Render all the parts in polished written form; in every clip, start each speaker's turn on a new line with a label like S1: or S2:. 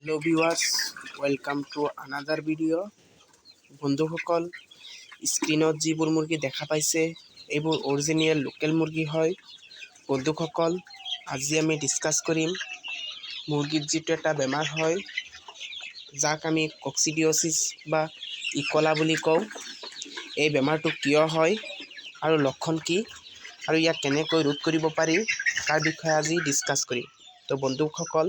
S1: Hello viewers, welcome to another video. বন্ধুসকল, স্ক্ৰিনত যিবোৰ মুৰ্গী দেখা পাইছে এইবোৰ অৰিজিনেল লোকেল মুৰ্গী হয়। বন্ধুসকল, আজি আমি ডিসকাস কৰিম মুৰ্গীৰ যিটো এটা বেমাৰ হয় যাক আমি কক্সিডিঅচিছ বা ইকলা বুলি কওঁ। এই বেমাৰটো কিয় হয় আৰু লক্ষণ কি আৰু ইয়াক কেনেকৈ ৰোধ কৰিব পাৰি তাৰ বিষয়ে আজি ডিসকাস কৰিম। তো বন্ধুসকল,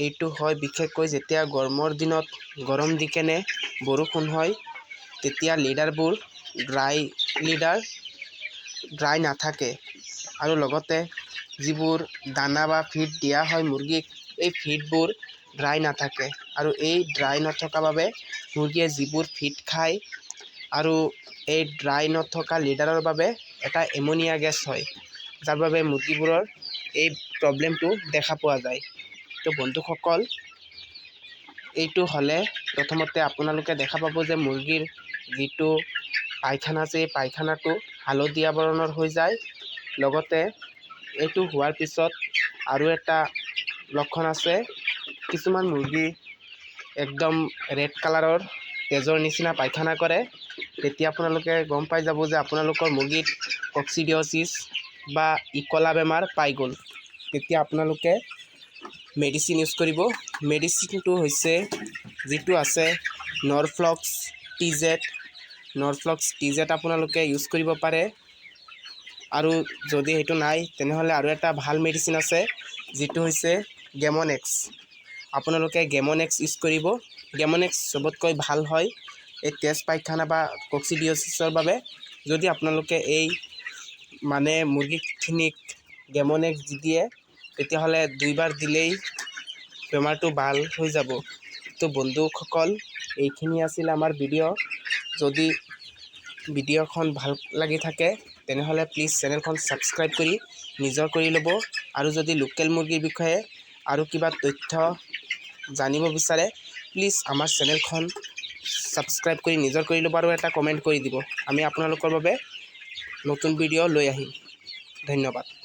S1: এইটো হয় বিশেষকৈ যেতিয়া গৰমৰ দিনত গৰম দি কেনে বৰষুণ হয় তেতিয়া লিডাৰবোৰ ড্ৰাই নাথাকে আৰু লগতে যিবোৰ দানা বা ফিড দিয়া হয় মুৰ্গীক এই ফিডবোৰ ড্ৰাই নাথাকে আৰু এই ড্ৰাই নথকা বাবে মুৰ্গীয়ে যিবোৰ ফিড খায় আৰু এই ড্ৰাই নথকা লিডাৰৰ বাবে এটা এমনিয়া গেছ হয় যাৰ বাবে মুৰ্গীবোৰৰ এই প্ৰব্লেমটো দেখা পোৱা যায়। তো বন্ধুসকল, এইটো হলে প্ৰথমতে আপোনালোকে দেখা পাব যে মুৰ্গীৰ যিটো পায়খানা আছে এই পায়খানাটো হালধীয়া বৰণৰ হৈ যায়। লগতে এইটো হোৱাৰ পিছত আৰু এটা লক্ষণ আছে, কিছুমান মুৰ্গী একদম ৰেড কালাৰৰ তেজৰ নিচিনা পায়খানা কৰে। তেতিয়া আপোনালোকে গম পাই যাব যে আপোনালোকৰ মুৰ্গীত কক্সিডিঅচিছ বা ইকলা বেমাৰ পাই গ'ল। তেতিয়া আপোনালোকে মেডিচিন ইউজ কৰিব। মেডিচিনটো হৈছে যিটো আছে নৰফ্লক্স টিজেড আপোনালোকে ইউজ কৰিব পাৰে। আৰু যদি সেইটো নাই তেনেহ'লে আৰু এটা ভাল মেডিচিন আছে যিটো হৈছে গেমনেক্স। আপোনালোকে গেমনেক্স ইউজ কৰিব। গেমনেক্স চবতকৈ ভাল হয় এই তেজ পায়খানা বা কক্সিডিঅচিছৰ বাবে। যদি আপোনালোকে এই মুৰ্গীখিনিক গেমনেক্স দি দিয়ে তেতিয়াহ'লে 2 বাৰ দিলেই বেমাৰটো ভাল হৈ যাব। তো বন্ধুসকল, এইখিনি আছিল আমাৰ ভিডিঅ'। যদি ভিডিঅ'খন ভাল লাগি থাকে তেনেহ'লে প্লিজ চেনেলখন ছাবস্ক্ৰাইব কৰি নিজৰ কৰি ল'ব। আৰু যদি লোকেল মুৰ্গীৰ বিষয়ে আৰু কিবা তথ্য জানিব বিচাৰে প্লিজ আমাৰ চেনেলখন ছাবস্ক্ৰাইব কৰি নিজৰ কৰি ল'ব আৰু এটা কমেণ্ট কৰি দিব। আমি আপোনালোকৰ বাবে নতুন ভিডিঅ' লৈ আহিম। ধন্যবাদ।